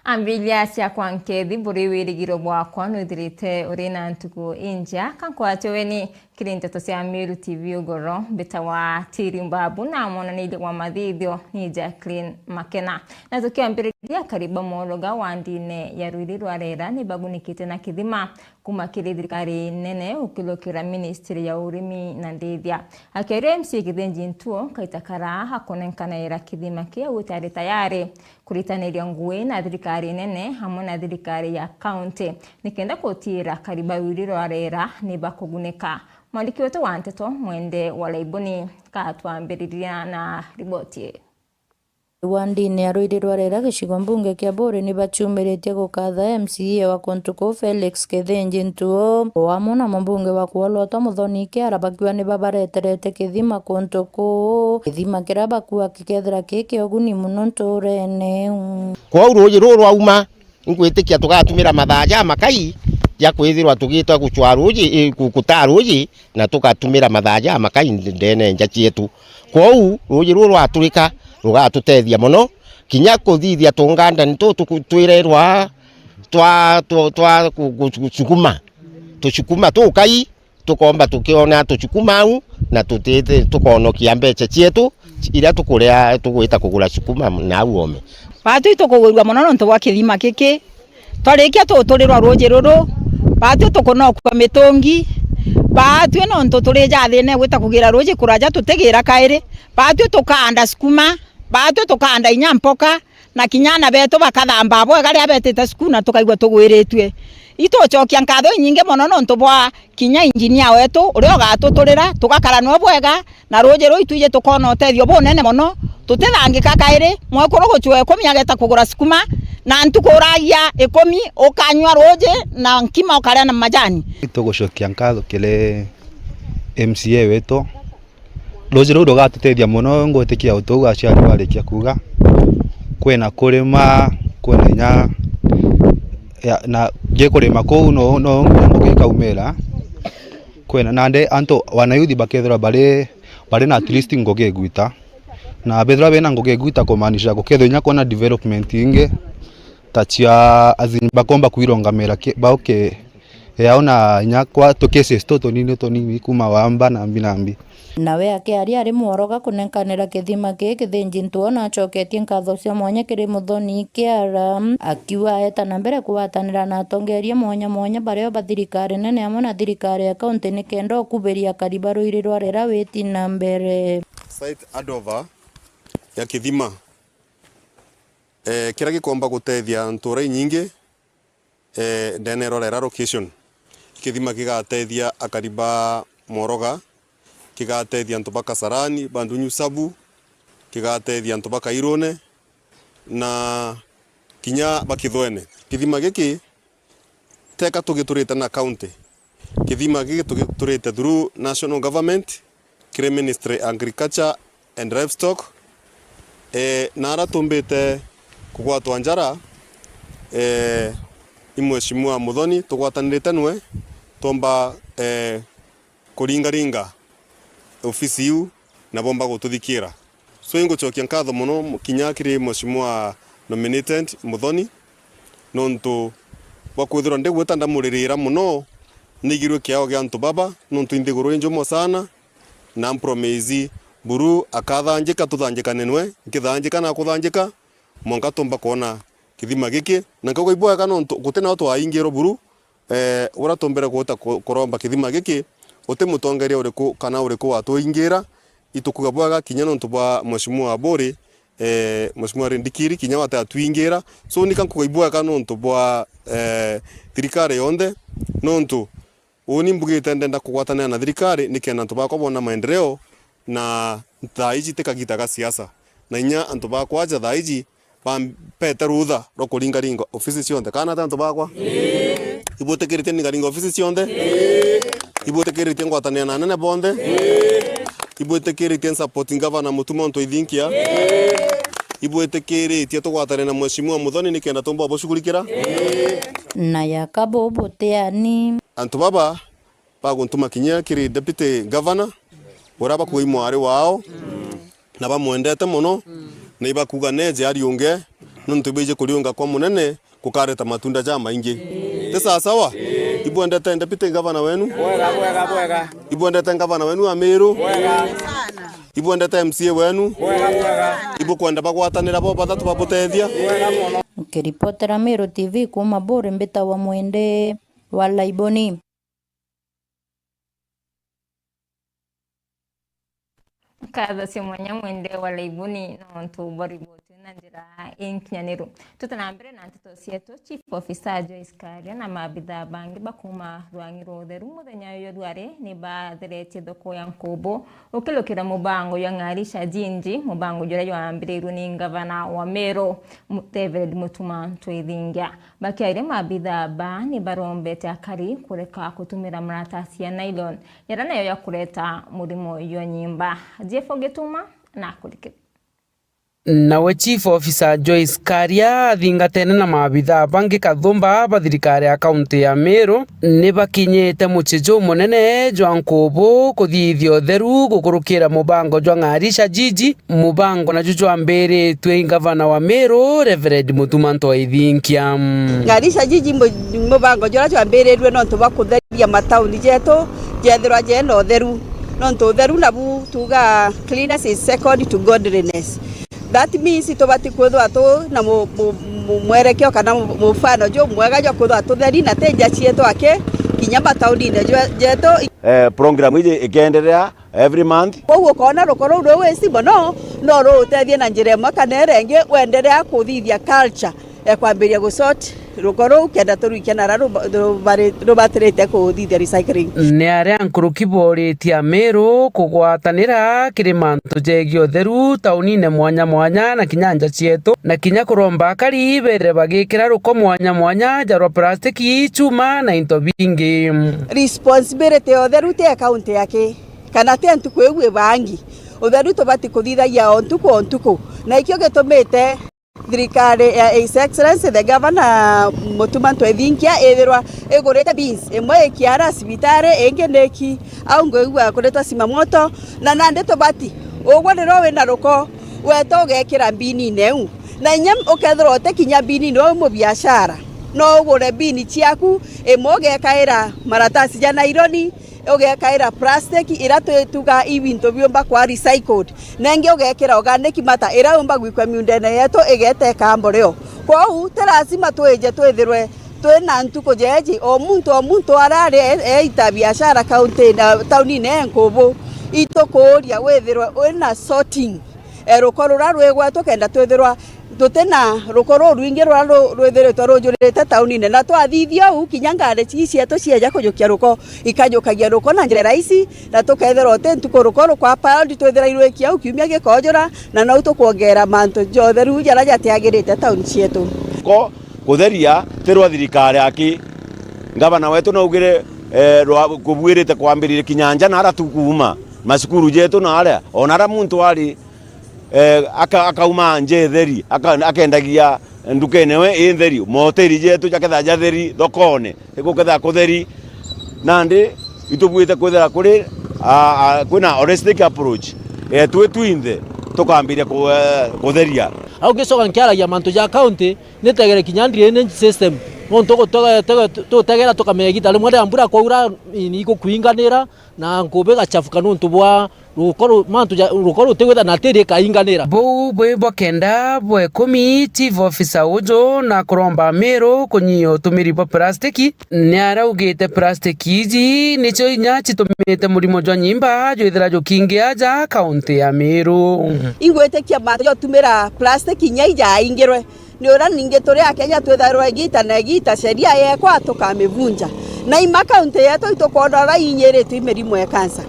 Ambilia cia kwa nkethi buri wirigiro bwakwa nwithirite uri na ntuku inja kankwateweni kirinteto cia Miru TV ugoro bitawa Tiri Mbabu na monaniire wa mathithio ni Jacqueline Makena na tukiambiriria kariba moroga wandine ya Rwiri Rwarera ni bagunikite na kithima kuma kiri thirikari nene ukilokira ministry ya urimi na ndithia akere MC Githinji Ntuo kaitakara hakonenkana ira kithima kia utari tayari kuritaniria ngui na thirikari nene hamwe na thirikari ya county nikenda kutira kariba Rwiri Rwarera ni bakuguneka. Mwandiki wetu wa Nteto Mwende wa Laiboni katwambiriria na riboti. Wandine ya Rwiri Rwarera gicigo mbunge kia Buri ni bachumirite gukatha MCA wa Kontuko Felix Githinji Ntuo wamo na mbunge wa Kuoloto Muthoni Kiara bakiwa ni babareterete kithima Kontuko kithima kira bakuwa kikethera kiki oguni muno nturene kwa uruji ruru auma ngwitikia tugatumira mathaja makai ya kwithirwa tugitwa guchwaruji gukutaruji na tugatumira mathaja makai ndene nja cietu kwa uruji ruru aturika rugatutethia muno kinya kuthithia tunganda nito twirerwa twa tuchukuma tukai tukomba tukiona tuchukuma au na tutete tukonokia mbecha cietu ira tukuria tugwita kugura chukuma na uome batu tukugurwa muno nto wa kithima kiki twarikia tuturirwa ruji ruru batu tukunokwa mitungi batu no nto turija thine gwita kugira ruji kuraja tutegira kaire batu tukanda skuma batu tukanda inyampoka na kinyana beto bakathamba abo gari abetete skuna tukaigwa tugwiritwe itochokia nkatho nyinge muno no nto bwa kinya engineer wetu uri ogatuturira tugakara no bwega na ruji ru ituje tukona utethio bunene muno tutethangika kaire mwekuru guchwe kumiageta kugura skuma na ntukuragia 10 ukanywa roje na nkima ukaria na majani tugucokia nkatho kile MCA wetu roje ru rugatutethia muno ngwitikia utuga aciari barikia kuga kwena kurima kwena nya na je kurima ko no ngikaumira kwena nande anto wanayuthi bakethera bari na at least ngogegwita na bethra bena ngogegwita kumanisha guketho nya kona development inge tachia azimba komba kuirongamera baoke yaona nyakwa tokese toto nini kuma wamba na mbinambi nawe akiari ari mworoga kunenkanira kithima Githinji Ntuo na choketie nkatho cia mwanya kiri Muthoni Kiara akiwa eta na mbere kuwatanira na atongeria mwanya bario bathirikari nene hamwe na thirikari ya county ni kenda kuberia kariba Rwiri Rwarera weti na mbere site adova ya kithima kira gikomba gutethia ntura nyingi ndene Rwarera location kithima gigatethia akariba Moroga kigatethia ntuba Kasarani Bandunyu Sabu kigatethia ntuba Kairone na kinya Bakithwene kithima giki teka tugiturite na county kithima giki tugiturite through national government kire ministry agriculture and livestock nara tumbite kugwatwa njara imweshimua Muthoni tugwatanirite nwe tomba kuringaringa ofisi yu na bomba gututhikira so ingochokia nkatho muno kinya kiri mweshimua nominated Muthoni nonto wakwithira ndigwita ndamuririra muno nigirwe kiao gya ntu baba nonto indiguru njumo sana na promise buru akathanjika tuthanjikane nwe nkithanjika na kuthanjika monka tomba kona kithima giki na ngogo ibwa kana gutena watu waingiro buru ura tombere guta kuromba kithima giki uti mutongeria uriku kana uriku watu ingira itukuga bwaga kinya nonto bwa mweshimua Buri mweshimua Rindikiri kinya wata atuingira so nika nkuga ibwa kana nonto bwa thirikari yonde nonto uni mbugite ndenda kugwatana na thirikari nikena nto bakwa bona maendeleo na thaiji tekagitaga siasa na inya anto bakwa ja thaiji pete rutha ro kuringaringa ofisi cionde kana tanto bakwa ibutekirite ni garinga ofisi cionde ibutekirite ngwatania na nene bonde ibutekirite supporting governor Mutuma nto ithinkia ibutekirite tugwatania na mweshimua Muthoni nikenda tomba boshughulikira na yakabo boteani anto baba baguntuma kinya kiri deputy governor uraba kuimwari wao na bamwendete muno na ibakuga neje ari unge nontu beje kuriunga kwa munene kukareta matunda ja maingi tesa sawa ibwendete deputy governor wenu bwega ibwendete governor wenu wa Meru bwega sana ibwendete MCA wenu bwega ibukwenda bagwatanira bo bathatu babutethia Kiripotera Meru TV kuma Bore Mbita wa Mwende wa Laiboni. Kaza cia mwanya Mwende wa Laiboni no ntubari bote na njira inkinyaniro tutanambere na nteto cietu Chief Officer Joyce Karia na maabitha bangi bakuma rwangiro utheru muthenya uyu rwari ni batheretie thoko ya Nkombo ukilukira mubango ya Ng'arisha Jinji mubango jura yambiriirwo ni ngavana wa Meru David Mutuma Ntwithingia bakiaire maabitha ba ni barombete akari kureka kutumira maratasi ya nylon yara nayo ya kureta murimo yo nyimba Jefo Gituma na kulikira nawe Chief Officer Joyce Karia thingatene na maabitha bangi kathumba bathirikari ya kaunti ya Meru ni bakinyete muchijo munene jwa Nkombo kuthithio theru gukurukira mubango jwa Ng'arisha Jiji mubango na jujwa mbere twe gavana wa Meru Reverend Mutuma Ntwithingia Ng'arisha Jiji mubango jwa mbere rwe no tubakutheria matauni jeto jethirwa jeno theru no ntutheru nabu tuga cleanliness is second to godliness. That means itobati kwethwa tu na mwerekeo kana mufano jo mwega jo kwethwa tutheri na teja cieto ake kinyamba tauni ne jeto program ije ikendelea every month kwa kona rokoro ro wesi bono no ro tethie na njire makana renge wendelea kuthithia culture kwambiria gusort rokoro kenda turuikia na ro baterete kuthithia recycling ni aria nkuruki boritia Meru kugwatanira kirimantu jegio theru taunine mwanya mwanya na kinyanja cietu na kinya kuromba akari bere bagikira ruko mwanya mwanya jarwa plastiki chuma na into bingi responsibility otheru te account yake kana te ntuku ewe bangi otheru tobati kuthithagia ontuku na ikio getumite thirikari ya His Excellency the Governor Mutuma Ntwithingia ethirwa igurite beans imwe ikiara cibitari ingi neki au ngigwa kureta simamoto na nande tobati ugwo ndiro wina ruko weto ugekira bini neu na nyam ukethirwa tekinya bini no mu biashara no ugure bini ciaku imwe ugekaira maratasi ya naironi ugekaira plastic ira tuga ibinto biomba kwa recycled nenge ugekira organic matter ira umba gwikwa miundene yeto igete kamboreo kwa u terasima tweje twethirwe twena ntuko jeje o muntu arare eita biashara kaunti na tauni ne Nkombo itokoria wethirwe wena sorting erokorora rwegwa tukenda twethirwa tutena rukoro ruingi rwethiritwo rujurite taunine na twathithio u kinyangare cieto cieja kujukia ruko ikajukagia ruko na njira raisi na tukethera te ntuko ruko kwa pound twethira irwekia u kiumia gikonjora na no tukuongera mantu jotheru jara jatiagirite tauni cietu ko kutheria terwa thirikari aki gavana wetu no ugire kubwirite kwambirire kinyanja na ara tukuma masukuru jetu na aria onara muntu ari akauma nje theri akendagia ndukenewe theri moteri jetu jaketha jatheri thokone iguketha kutheri nandi itubwite kwethera kuri kwina holistic approach twitwinthe tukambiria kutheria au gicoka nkiaragia mantu ja county nitegere kinya drainage system monto tutegera tukamegita rimwe ria mbura kwaura igukuinganira na Nkombo gachafuka nuntu bwa rukoro tegwetha na tiri kainganira bou bwibwa kenda bwe 10 Chief Officer ujo na kuromba Meru kunyio tumiri bwa plastiki ni araugite plastiki iji nicho inya chitumite murimo jwa nyimba jwithira jukingia ja kaunti ya Meru ingwetekia mantu jo tumira plastiki nya ija ingirwe ni ora ninge tore akenya twetharwa igita na igita sheria yekwa tukamivunja na ima kaunti yetu itokonora inyerete imerimo ya kansa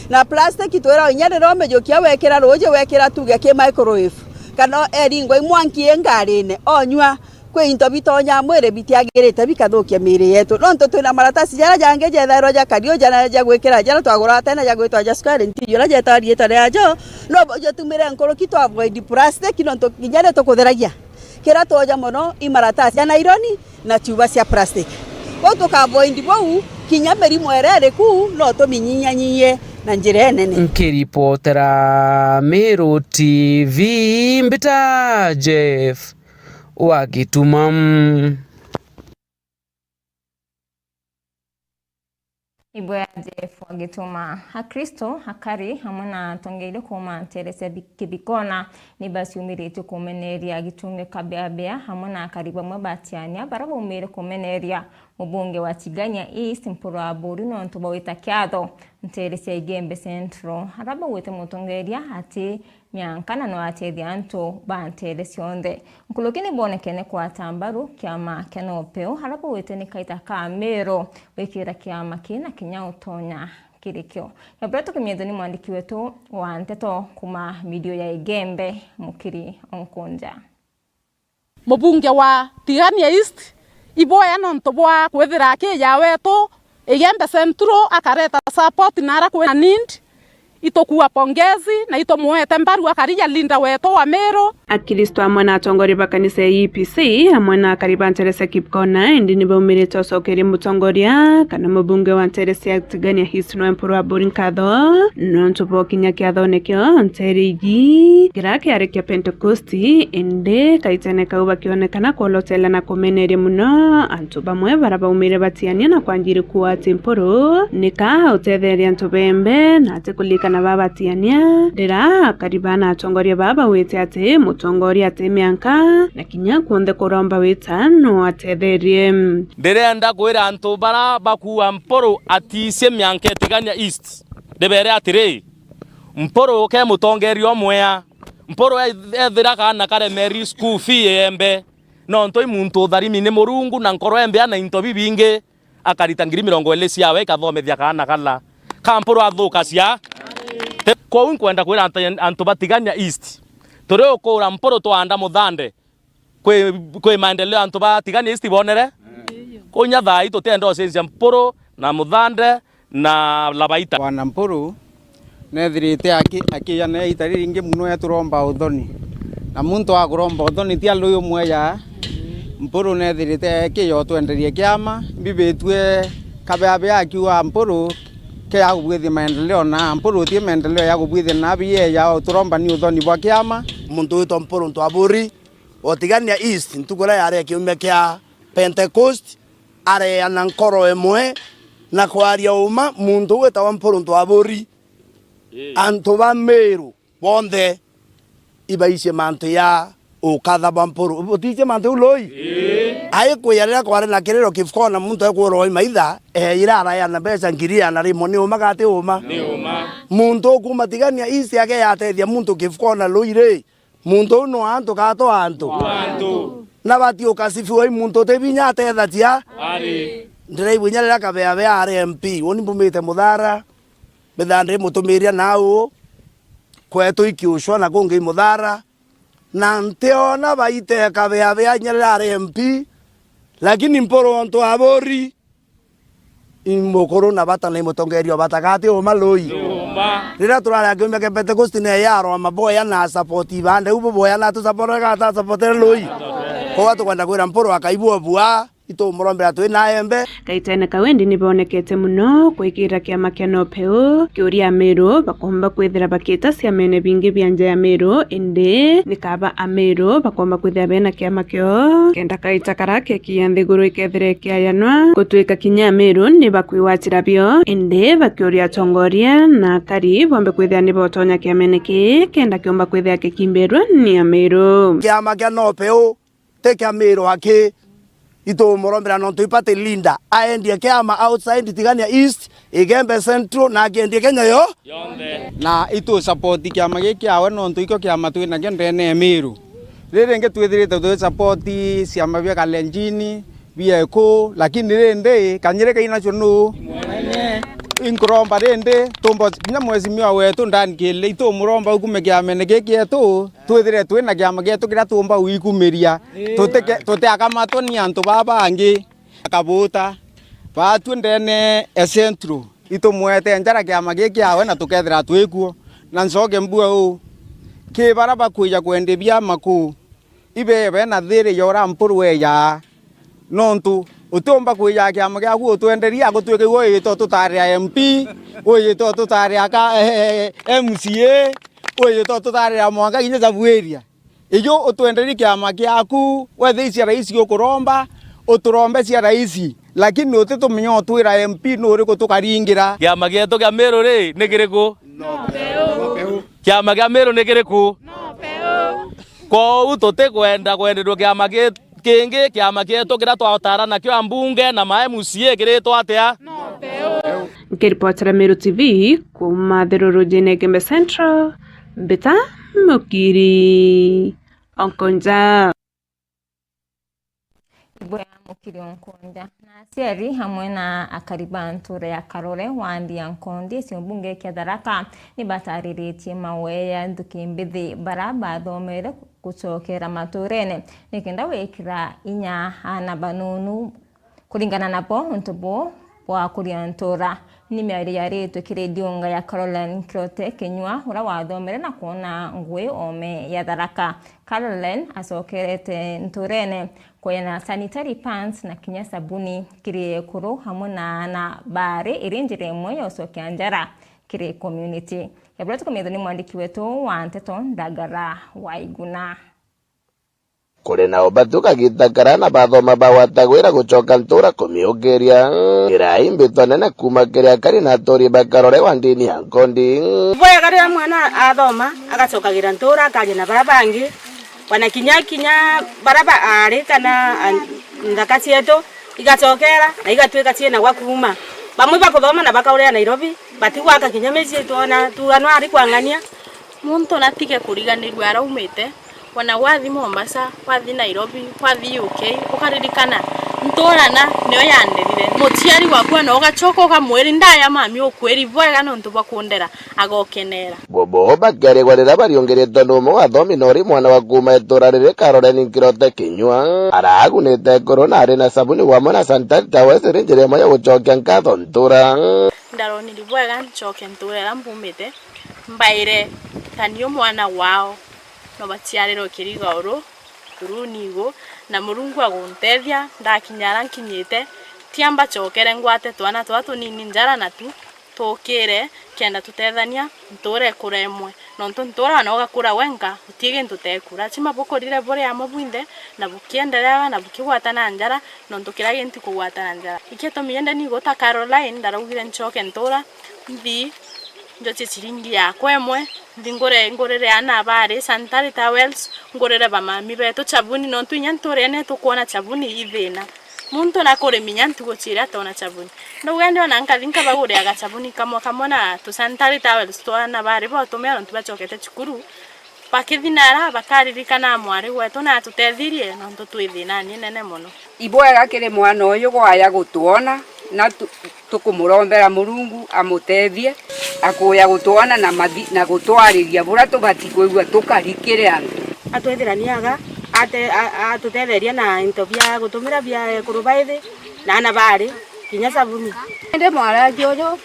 na plastic twera inyarero mejokia wekera roje wekera tuge ke microwave kana eringo imwanki engarine onywa kwe into bitonya mwere bitiagirite bikathukia miri yetu nonto twina maratasi jara jange jethero ja kario jana ja gwekera jara twagura tena ja gwetwa ja square nti jara jetarieta reajo no je tumire nkoro kito avoid plastic nonto kinyare to kutheragia kira toja mono imaratasi jana ironi na chuba cia plastic oto ka avoid bou kinya merimo erere ku no to minyinya nyinye na njira nene nkiripotera Meru TV Mbita Jeff wa Gituma. Ibo ya Jeff wa Gituma Akristo hakari hamwe na tongeire kuma terese kibikona ni basi umirite kumeneria gitunge kabea hamwe na kariba mabatiania barabo umire kumeneria mubunge wa Tigania East mpuro aburi no ntuba wita kyatho nterese igembe central harabo wete mutongeria ati myankana no atethia antu banterese onde nkulokini bonekene kwa tambaru kiama kenopeo harabo wete ni kaita ka mero wekira kiama kina kinya utonya kirikyo yabrato kimyezo ni mwandiki wetu wa nteto kuma video ya igembe mukiri onkonja mubunge wa Tigania East iboya nonto bwa kwethira ke yawetu igembe centro akareta support nara kwa need itokuwa pongezi na itomuete mbaru akarija linda weto wa Meru. Akristo amwe na atongori ba kanisa ya EPC amwe na kariba Teresa Kipkona indi nibo mirito sokeri mutongoria kana mubunge wa Teresa ya Tigania East no empuru aburi nkatho no ntubo kinya kiatho nekyo nterigi girake ari kya Pentecosti inde kaitene kauba kionekana kolotela na kumeneria muno antu bamwe baraba umire batiania na kwanjiri kuwa temporo nika utetheria ntubembe na atekulika na baba tiania ndira karibana atongoria baba wete ate mutongoria ate mianka na kinya kuonde koromba wetano atetherie ndirenda kwira antu bara bakuwa mporo aticie mianka Tigania East ndebere atire mporo ke mutongeria omwea mporo ethira kana kare Mary school fee embe no ntoi muntu tharimi ni murungu na nkoro embe ana into bibinge akarita ngiri 20 ciawe ikathomethia kana kala kamporo athuka cia kwa unkwenda kwira antu batigania East tore okora mporo twanda muthande kwe maendeleo antu batigania East bonere kunya thai tutenda ocensia mporo na muthande na labaita wana mporo nethirite akiya ne itari ingi muno ya turomba uthoni na muntu aguromba uthoni ti alu umweya mporo nethirite kiyo twenderie kiama bibetwe kabea akiwa mporo ke ya kubwithi maendeleo na mporo tie maendeleo ya kubwithi na biye ya turomba ni uthoni bwa kiama muntu wito mporo ntwaburi Tigania East ntukura yare kiume kia Pentecost are anankoro emwe na kwaria uma muntu wita mporo ntwaburi antu ba Meru bonde ibaisie mantu ya ukatha bamporo utije mantu uloi ai kuyarira kware na kiriro kifkona muntu ekworo maitha irara ya na besa ngiria na rimo ni uma gate uma muntu kuma Tigania East yake yatethia muntu kifkona loire muntu no antu gato antu na bati ukasifiwa muntu tebinya tetha tia ari ndire ibunyarira kabea be RMP woni mbumite muthara bethandre mutumiria nao kwetu ikiushwa na kungi muthara na nteona baite kabea be nyarira RMP lakini mporo nto abori imokoro na bata na mutongerio batagate o maloi rira turara kiumbe ke Pentecost ne yaro maboya na support bande ubo boya na tu support ga ta support loi ko watu kwenda kwira mporo akaibua bua ito murombera tu na embe kaitene kawendi nibonekete muno kwikira kiama kia nopeo kiuria Meru bakomba kwithira bakita cia mene bingi bianja ya Meru inde nikaba Ameru bakomba kwithira bena kiama kio kenda kaita karake kianthiguru ikethire kiayanwa gutwika kinya Meru ni bakwiwatira bio inde bakiuria tongoria na kari bombe kwithira ni botonya kiamene ki kenda kiomba kwithira kikimberwa ni Ameru kiama kia nopeo teke Ameru haki ito murombera no tuipate linda aendie kiama outside Tigania East igembe central na agendie Kenya yo yonde na ito support kiama giki awe no tuiko kiama twina gendene Meru rire nge twithirite tu support ciama bia Kalenjini bia eko lakini rende kanyire kaina chono inkromba rende tombo nya mwezi miwa wetu ndani kile ito muromba ukume kiama ne giki etu twithire twina kiama gitu kira tumba uikumeria tote akamato ni antu baba angi akabuta batu ndene centro ito mwete njara kiama giki awe na tukethira twikuo na ncoke mbua u ke baraba kuja kwende bia maku ibe na thire yora mpurwe ya nontu utomba kuya kiama gya ku twenderia gutwike wo ito tutaria MP wo ito tutaria ka MCA wo ito tutaria mwanga kinya zabueria iyo utwenderie kiama kiaku wethe cia raisi ukuromba uturombe cia raisi lakini utitumenye utwira MP nuri kutukaringira kiama gietu kia Meru ri ni kiriku no peu kiama kia Meru ni kiriku no peu ko tutikwenda kwenderwo kiama kingi kiama gietu kira twatara nakio ambunge na ma MCA kiritwo atia no peu. Ngiripotera Meru TV kuma Thirurujine Gembe Central Beta Mukiri Onkonja Ibwe Mukiri Onkonja na aciari hamwe na akariba nture ya Karore wandi ya Nkondi cio mbunge kia Tharaka ni batariritie maweya ndukimbithi bara bathomere gucokera maturene nikenda wikira inya ana banunu kuringana napo ntubo wa kuria ntura ni miari yari tukirediunga ya Caroline Kirote Kenywa ura wathomere na kuona ngwe ome ya Tharaka. Caroline asokerete nturene kwena sanitary pants na kinya sabuni kiri kuru hamwe na bare irinjire mwe yosokia njara kiri community. Yabretu komedoni mwandiki wetu wa Nteto Ndagara Waiguna. Kuri nao batuka gitakara na bathoma bawatagwira gucoka ntura kumiugiria kirai mbito nene kuma kiria kari na tori bakarore wandini ya Nkondi boya kari mwana athoma agacokagira ntura akaje na barabangi wana kinya baraba ari kana ndaka cietu igacokera na igatwika ciena gwa kuma bamwe bakuthoma na bakaure Nairobi batigwaka kinya meci tuona tugano ari kwangania muntu natige kuriganirwa araumite wana wathi Mombasa wathi Nairobi wathi UK ukaririkana ntorana niyo yanderire mutiari wakwa no gacoka kamweri ndaya mami ukweri bwega no ntuba kundera agokenera bobo bagere gwarira bariongerete no mo athomi nori mwana wa kuma etorarire Caroline Kirote Kenywa aragunite corona ari na sabuni wa mwana sanitary towels rinjire moya gucokia nkatho ntura ndaroni bwega ncoke ntura mbumite mbaire tanio mwana wao no batiarero kiriga oro turunigo na murungu aguntethia ndakinyara nkinyite tiamba chokere ngwate twana twatu nini njara na tu tokere kenda tutethania ntore kuremwe no ntora no gakura wenga utige ntutekura chima bokorire bore amabwinde na bukiendelea na bukigwatana njara no ntukirage nti kugwatana njara iketo miyenda ni gota Caroline ndarugire nchoke ntora mbi njoche chiringi yakwe emwe ngorere ana bare sanitary towels ngorere bamami beto chabuni no twinya ntorene tukuona chabuni ithina muntu nakore minya ntugochira tona chabuni no gende ona nkalinka bagure aga chabuni kamona tu sanitary towels twana bare bo tumera ntubachokete chukuru pakithinara bakaririkana mwari wetu na tutethirie no ntutwithina ni nene muno ibwega kire mwana uyu gwaya gutuona na tukumurombera Murungu amutethie akuya gutuona na gutwariria bura tubati kwigua tukarikire antu atwethiraniaga atutetheria na into bia gutumira bia kurubaithi na ana bari kinya sabuni ende mwara jojo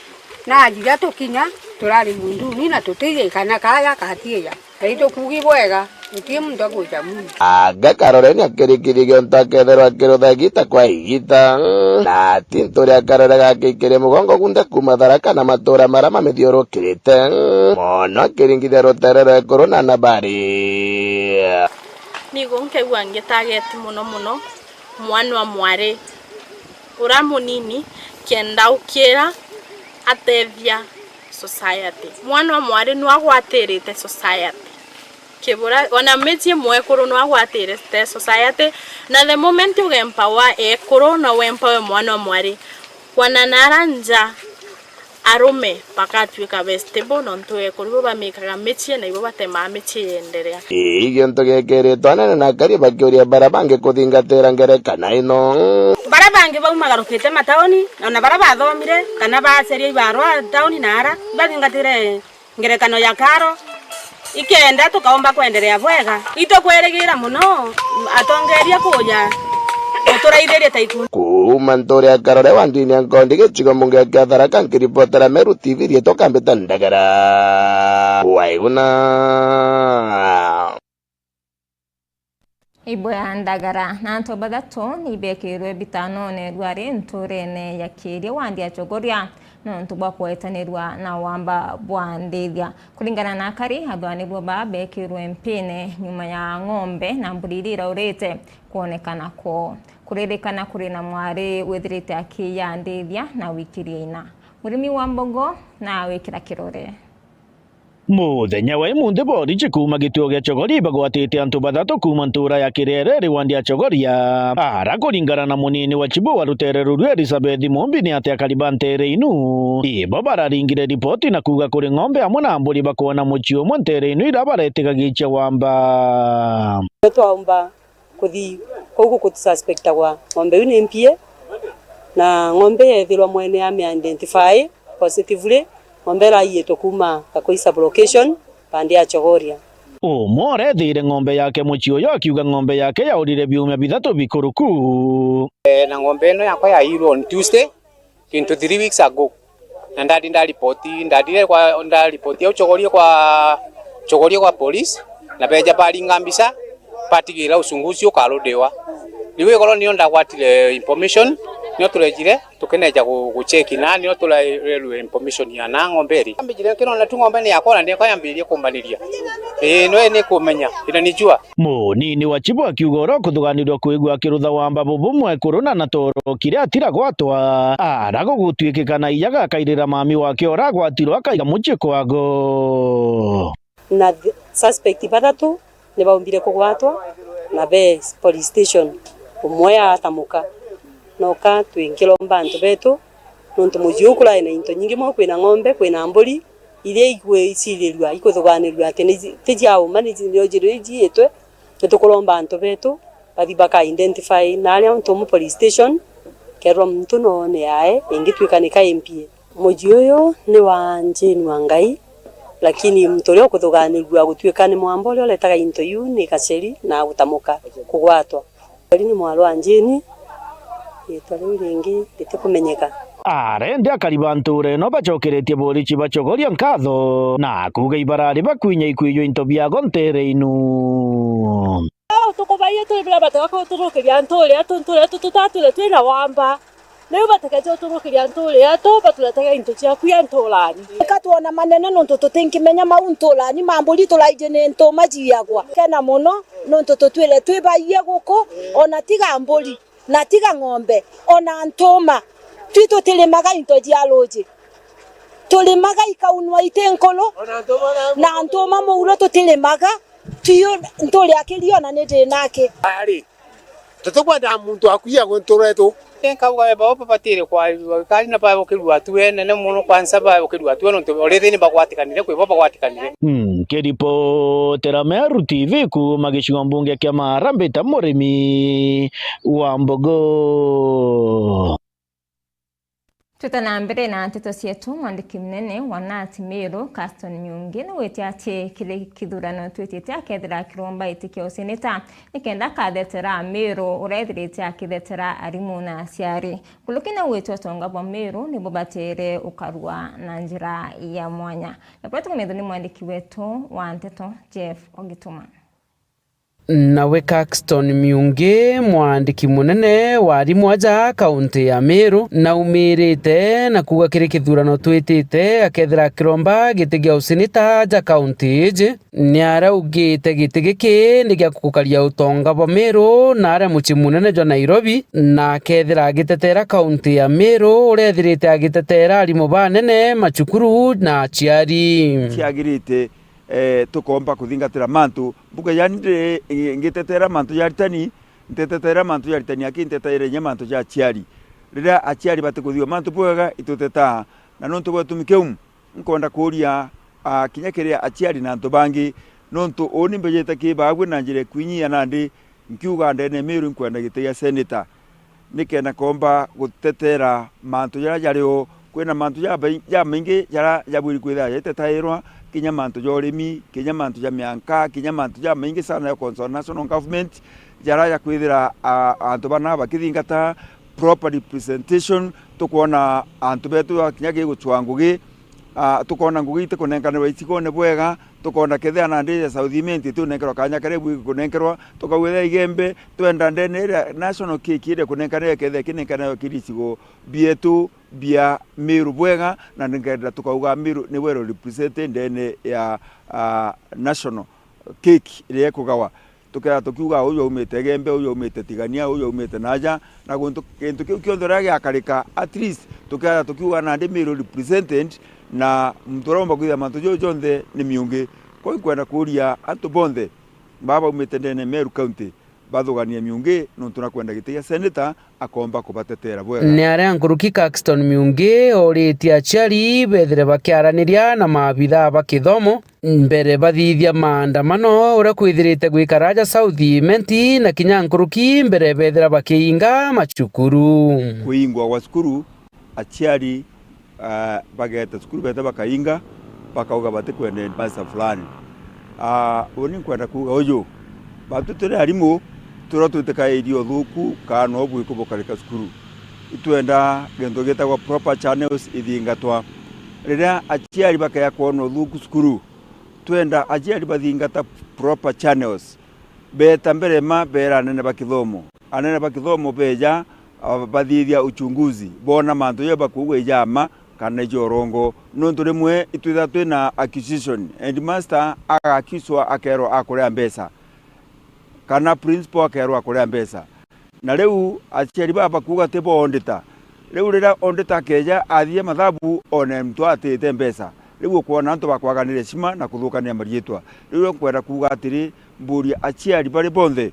na ajiga tukinya turari mundu na tutige kana kaya katia kaito kugi bwega nitie mundu agoja mundu aga Caroline akirikirigio ntaketherwa akiruthagita kwa igita na tintori akarere gakikire mugongo gunde kuma Tharaka na matura mara mamithiurukirite mono akiringithia ruterere corona na bari nigo nkegwa ngitageti muno mwana wa mwari ura munini kenda ukira atethia society mwana wa mwari no agwatirite society kibura ona metie mwekuru no agwatirite society na the moment you empower ekuru no empower mwana wa mwari wana naranja arume pakatwika vegetable no ntoe kuru bamikaga metie na ibo batema metie enderea igio ntogekeretwo anene na kari bakiuria bara bange kuthingatira ngerekana ino bara bange baumagarukite mataoni na bara bathomire kana baceria ibarwa taoni nara bathingatire ngerekano ya karo ikenda tukaomba kuendelea bwega itokweregira muno atongeria kuja uturaithirie taiku kuma ntori akarore wandini ya Nkondi gichigo mbunge kia Tharaka nkiripotera Meru TV rietoka Mbita Ndagara Waiguna Ibo ya Ndagara na ntobagato ni bekirwe bitano ne rware ntorene ya kiri wandi ya chogoria no ntubwa kwetanirwa na wamba bwa ndithia kulingana na akari athwanirwa babekirwe mpine nyuma ya ng'ombe na mburi iria urite kuonekana ko kuririkana kuri na mwari withirite akiya ndithia na wikirie ina murimi wa mbogo na wikira kirore muthenya wa imunthi borichi kuma gituo gia Chogoria bagwatite antu bathatu kuma ntura ya Kirere riwandi ya Chogoria ara kuringana na munini wa Chibo wa Rutere Ruru Elizabeth Mumbi ni ati akaribantere inu ibo bararingire ripoti na kuga kuri ng'ombe amwe na mburi bakuona muchio montere inu ira baretikagicha wamba twaumba kuthi koguo kutususpecta kwa ng'ombe yu mpie na ng'ombe yethirwa mwene ame identify positively ng'ombe raiyetwo kuma Kakoi location pande ya Chogoria umwe thire ng'ombe yake muchio yo akiuga ng'ombe yake yaurire biume bithatu bikuruku na ng'ombe ino yakwa yairwo on Tuesday into 3 weeks ago na ndaripoti au Chogoria kwa police na beja bali ngambisa patigira usunguzi ukarudewa niwe kolo niyo ndagwatire information niyo turejire tukeneja gucheki na niyo turerwe information ya na ng'omberi ambijire kino na ng'ombe ni yakona ndiye kwayambirie kumbaniria no ni kumenya ina nijua munini wa Chibo akiuga ro kuthuganirwa kuigwa kirutha wamba bubumwe kuruna na toro kiria atira gwatwa arago gutwikikana iyaga kairira mami wake oragwatirwo akaiga muchi kwago na suspect batatu ne baumbire kugwatwa na be police station umwe atamuka noka twingilomba antu betu nontu mujiukula ina into nyingi mo kwina ng'ombe kwina mburi ile igwe isirirwa ikuthuganirwa ati tijao mani njiriji etwe tukulomba antu betu bathi baka identify naria onto mu police station kero mtu none yae ingitwikanika MP muji uyu ni wa Njeni wa Ngai lakini mtu leo kuthuganirwa gutwikane mwambo leo letaga into yu ni kaceri na gutamuka kugwatwa ni mwalo wa Njeni itwale ringi litikumenyeka arende akaribanture no bachokeretie borichi bachogoria nkatho na kuga ibarari bakwinya ikwiyo into biago ntere inu tukubaye tubira bataka ko turukiria ntore tutatule twina wamba leo batakaje turukiria ntore ato batuletaga into cia kuya ntolani katwona manene no tutingimenya mauntolani mamburi tulaije ne nto majiagwa kana muno no tutwile twibaye guko ona tiga mburi na tiga ng'ombe ona ntoma twito telemaga into dialogy tolemaga ikaunwa itenkolo na ntoma mouro to telemaga tiyo ntole akilio na nede nake ari tutogwada muntu akuya gontoreto tenka bwa baba patire kwa kali na baba kirwa tuene ne muno kwanza baba kirwa tuene to orethini bagwatikanire kwe baba gwatikanire keripo Terameru TV ku magishigo mbunge kya Marambe ta murimi wa Mbogo tutana mbere na nteto cietu mwandiki mnene wa Nati Meru Caston Nyungi ni wete ati kile kithurano twetete akethira kiromba itikio useneta nikenda kadetera Meru urethirite akithetera arimu na aciari kulukina wetu atonga bwa Meru ni bobatere ukarua na njira ya mwanya napata kumethoni mwandiki wetu wa nteto Jeff Ogituma nawe Caxton Miungi mwandiki munene wa arimu aja kaunti ya Meru na umirite na kuga kiri kithurano twitite akethira kiromba gitigia useneta aja kaunti iji ni araugite giki ni gia kukaria utonga bwa Meru na aria muchi munene jwa Nairobi na akethira agitetera kaunti ya Meru urethirite agitetera arimu banene machukuru na aciari ciagirite tukomba kuthingatira mantu mbuga yani ngitetera mantu yaritani ntetetera mantu yaritani akintetera nya mantu ya aciari rira aciari batikuthio mantu bwega ituteta na nontu gwatumike nkonda kuria kinya kiria aciari na ntu bangi nontu oni mbejeta kibagwe na njire kwinyia nandi nkiuga ndene Meru nkwenda giteya senator nikena komba gutetera mantu yario kwina mantu ya maingi yara yaburi kwitha yetetairwa kinya mantu ya urimi kinya mantu ya mianka kinya mantu ya maingi sana ya concern national government yara ya kwithira antu bana bakithingata proper representation tukona antu betu kinya giguchwa ngugi tukona ngugi te kunenkanirwa itikone bwega tukona kethea na ndire southiment tunenkerwa kanya karebu kunenkerwa tukawetha igembe twenda ndene national cake ire kunenkanira kethea kinenkanira kirisigo bietu bia Meru bwega na ngenda tukauga Meru ni wero represented ndene ya national cake ile kugawa tukaya tukiuga uyo umete gembe uyo umete tigania uyo umete naja na guntu kintu kiu kionthora giakarika at least tukaya tukiuga na ndi Meru represented na mturomba kwitha mantu jonthe ni miungi ko kwenda kuria antu bonthe baba umete ndene Meru county bathugania miungi no tunakwenda gitia senator akomba kubatetera bwega ni aria nkuruki Caxton miungi oritie aciari bethere bakiaraniria na maabitha bakithomo mbere bathithia maandamano uria kwithirite gwikaraja South Menti na kinya nkuruki mbere bethera bakiinga macukuru kuingwa gwa cukuru aciari bageta cukuru beta bakainga bakauga bate kwenda pesa fulani uni kwenda kuga uyu batutire arimu turotuteka irio thuku kana obwe kubokarika cukuru itwenda gento getagwa proper channels ithingatwa riria aciari bakaya kuona thuku cukuru twenda aciari bathingata proper channels beta mbere ma bera nene bakithomo anene bakithomo beja bathithia uchunguzi bona mantu yeba kuwe jama kana jorongo nontu rimwe itwitha twina acquisition and master agakiswa akero akurea mbesa kana principal akero akurea mbesa na riu aciari baba kuga tebo ondita riu rira ondita keja athie mathabu one mtu atete mbesa riu kuona antu bakwaganire cima na kuthukania marietwa riu kwenda kuga atiri mburi aciari bari bonthe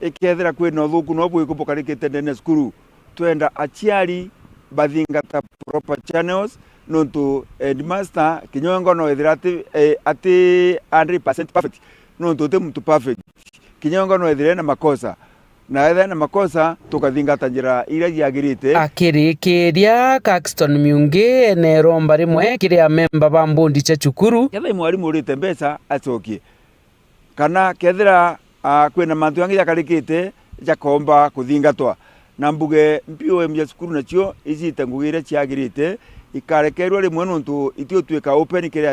ikethera kwina thuku no bwe kubokarikite ndene skuru twenda aciari bathingata proper channels nontu headmaster kinyongo no ethira ati 100% perfect nontu te mtu perfect kinyongo no ethira na makosa na etha na makosa tukathingata njira ira yagirite akirikiria Caxton miungi ene romba rimwe kiria memba ba mbundi cha cukuru ketha mwarimu urite mbesa acokie kana kethira kwina mantu yangi yakarikite jakomba kuthingatwa na mbuge mpio ya cukuru nacio icite ngugire ciagirite ikarekerwa rimwe nontu itio twika open kire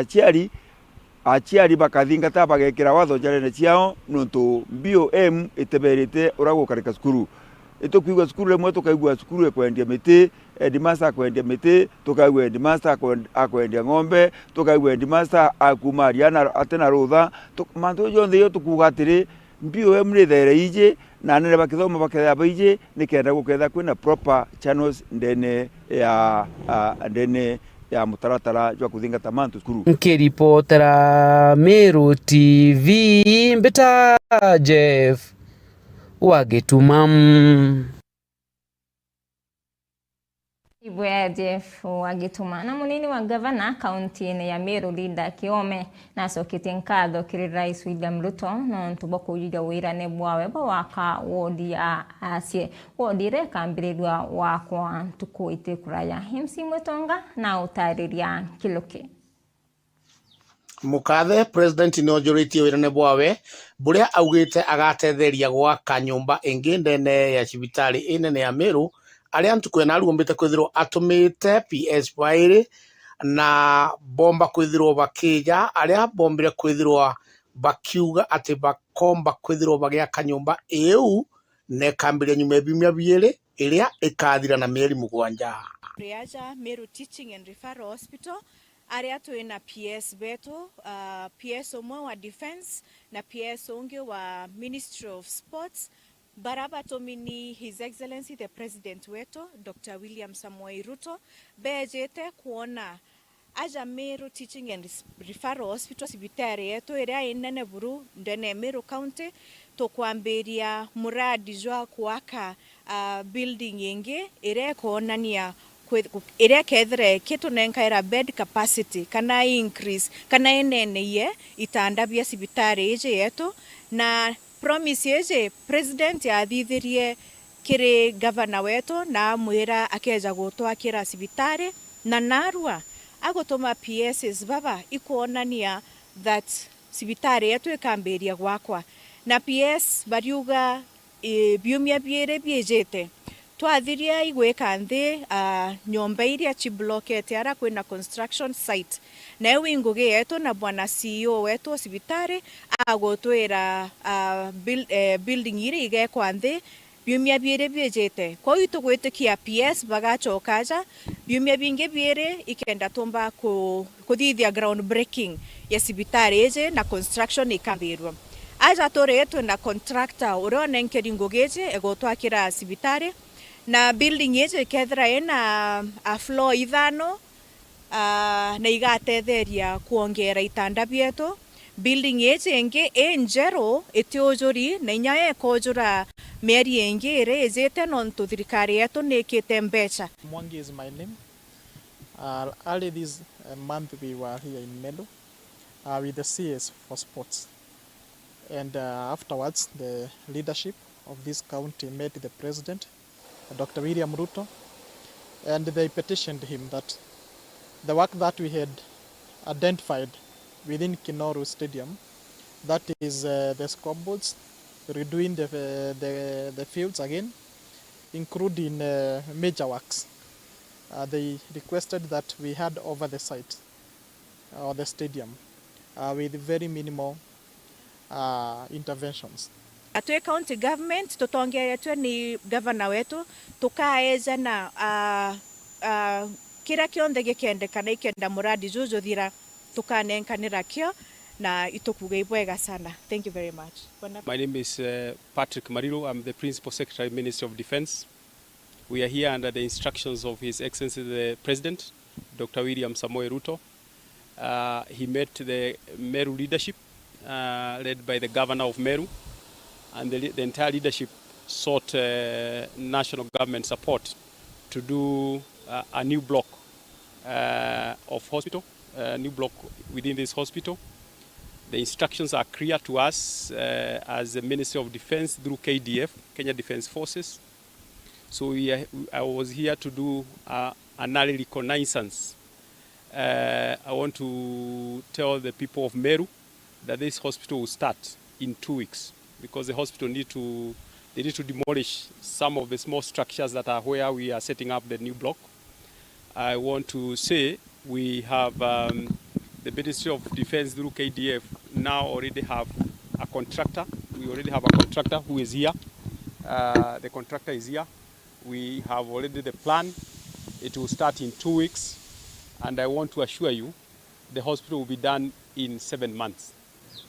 aciari bakathingata bagekira watho jarene ciao nontu BOM iteberite uragukarika cukuru itukwigwa cukuru rimwe tukaigwa cukuru ekwendia miti headmaster akwendia miti tukaigwa headmaster akwendia ng'ombe tukaigwa headmaster akumaria atena rutha mantu yonthe yo tukuga atiri BOM ni there ije na nene bakithoma baketha baije nikenda guketha kwina proper channels ndene ya mutaratara jwa kuthingata mantu cukuru nkiripotera Meru TV mbita Jeff Wagitumam Ibwe Jeff Wagituma na munini wa gavana kaunti ya Meru Linda Kiome na sokete nkatho kiri Rais William Ruto no ntuboko ujiga wira ne bwawe bawaka wodi ya asie wodi reka mbirirwa wakwa tuko ite kuraya himsi mwetonga na utariria kiloke Mukathe president no joriti wira ne bwawe buria augite agatetheria gwaka nyumba ingi ndene ya cibitari inene ya Meru aria ntukwena arumbite kwithirwo atumite PS baire na bomba kwithirwo bakija aria bombire kwithirwo bakiuga ati bakomba kwithirwo bagia kanyumba eu ne kambiria nyume bimya biere iria ikathira na mieri mugwanja Riaja Meru Teaching and Referral Hospital aria twina PS beto PS omwe wa defense na PS unge wa Ministry of Sports Baraba tomini His Excellency the President wetu Dr. William Samoei Ruto bejete kuona aja Meru Teaching and Referral Hospital sibitari yetu iria inene buru ndene Meru County tukwambiria muradi jwa kuaka building yengi iria kuonania iria kethre kitu nenkaira bed capacity kana increase kana eneneye itandabia sibitari ije yetu na promise yeje president yathithirie kiri governor wetu na mwira akeja gutwakira sibitari na narua agotoma PSs baba ikuonania that sibitari yetu ikambiria gwakwa na PS bariuga biumia biere biejete twathiria igweka nthi nyomba iria chiblokete ara kwina construction site na ewe ngugi yetu na bwana CEO wetu sibitari agotwira building iri igekwa nthi biumia biere biejete kwa hiyo tugwitikia PS bagachokaja biumia binge biere ikenda tomba kuthithia ground breaking ya sibitari eje na construction ikambirwa aja toretwe na contractor urone nkeringo geje egotwakira sibitari na building eje kethra ena a floor ithano na igatetheria kuongera itanda bieto building eje enge enjero etiojori na inyae kojura meri enge ere ezete nonto thirikari yetu nikite mbecha. Mwangi is my name. Early this month we were here in Meru with the CS for sports, and afterwards the leadership of this county met the president, Dr. William Ruto, and they petitioned him that the work that we had identified within Kinoru Stadium, that is the scoreboards, redoing the fields again, including major works. They requested that we hand over the site or the stadium with very minimal interventions. Atwe county government tutongeretwe ni governor wetu tukaeza na kira kionde gikendekana ikenda muradi juju thira tukanenkanira kio na itukuga ibwega sana. Thank you very much. My name is Patrick Marilo. I'm the Principal Secretary, Ministry of Defense. We are here under the instructions of His Excellency the President, Dr. William Samoei Ruto. He met the Meru leadership led by the Governor of Meru, and the entire leadership sought national government support to do a new block of hospital, a new block within this hospital. The instructions are clear to us as the Ministry of Defense through KDF, Kenya Defence Forces. So I was here to do an early reconnaissance. I want to tell the people of Meru that this hospital will start in 2 weeks, because the hospital need to demolish some of the small structures that are where we are setting up the new block. I want to say we have the Ministry of Defense through KDF now already have a contractor. We already have a contractor who is here. The contractor is here. We have already the plan. It will start in 2 weeks. And I want to assure you, the hospital will be done in 7 months.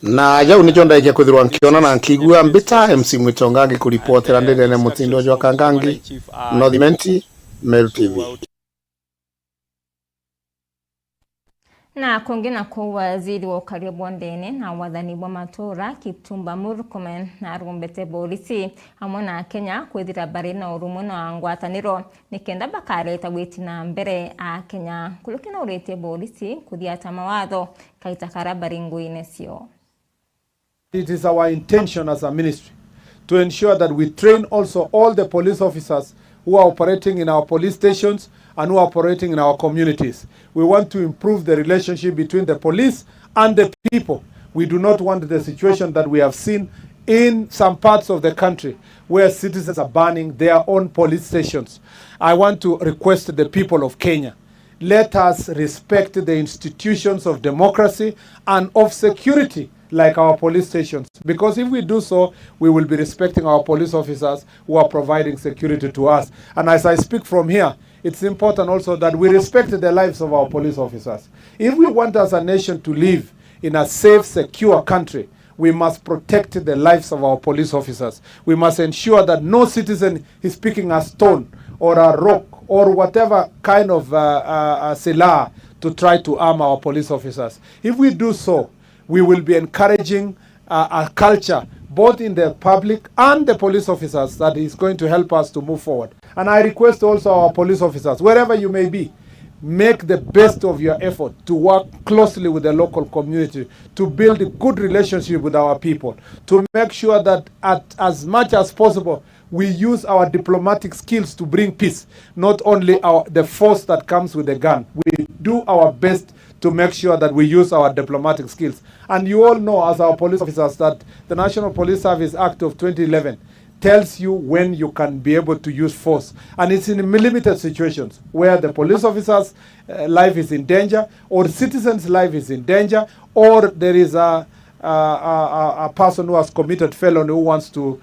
Na jau nicho ndaije kuthirwa nkiona na nkigua mbita MC Mwitongangi kuripotera ndene mutindo jwa Kangangi Northimenti Meru TV. Na kongena kwa waziri wa ukaria bondene na wathani bwa matura Kipchumba Murkomen na arumbete polisi hamwe na Kenya kwithira bari na urumwe na ngwataniro nikenda bakareta gwitina mbere a Kenya kulukina urete polisi kuthiata mawatho kaita karabari nguine cio. It is our intention as a ministry to ensure that we train also all the police officers who are operating in our police stations and who are operating in our communities. We want to improve the relationship between the police and the people. We do not want the situation that we have seen in some parts of the country where citizens are burning their own police stations. I want to request the people of Kenya, let us respect the institutions of democracy and of security like our police stations. Because if we do so, we will be respecting our police officers who are providing security to us. And as I speak from here, it's important also that we respect the lives of our police officers. If we want as a nation to live in a safe, secure country, we must protect the lives of our police officers. We must ensure that no citizen is picking a stone or a rock or whatever kind of silah to try to harm our police officers. If we do so, we will be encouraging a culture both in the public and the police officers that is going to help us to move forward. And I request also our police officers, wherever you may be, make the best of your effort to work closely with the local community, to build a good relationship with our people, to make sure that as much as possible we use our diplomatic skills to bring peace, not only the force that comes with the gun. We do our best to make sure that we use our diplomatic skills. And you all know as our police officers that the National Police Service Act of 2011 tells you when you can be able to use force. And it's in limited situations where the police officer's life is in danger, or citizen's life is in danger, or there is a a person who has committed felony who wants to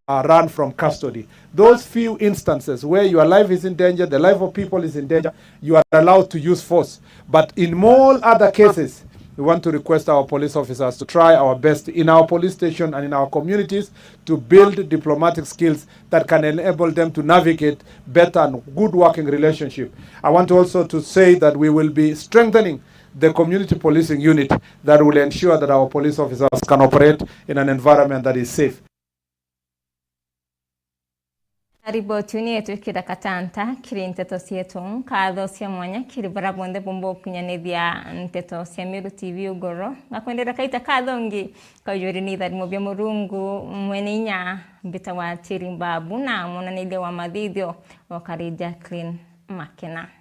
run from custody. Those few instances where your life is in danger, the life of people is in danger, you are allowed to use force. But in all other cases, we want to request our police officers to try our best in our police station and in our communities to build diplomatic skills that can enable them to navigate better and good working relationship. I want also to say that we will be strengthening the community policing unit that will ensure that our police officers can operate in an environment that is safe. Riboti yetu kira katanta kiri nteto sietu kadho cia mwanya kiri barabonde bombo kunyanithia nteto cia Meru TV ugoro ngakwendera kaita kadho ngi kayuri ni thari mobya murungu mweninya bita wa Tirimbabu na mona nile wa mathithio wa Jacqueline Makena.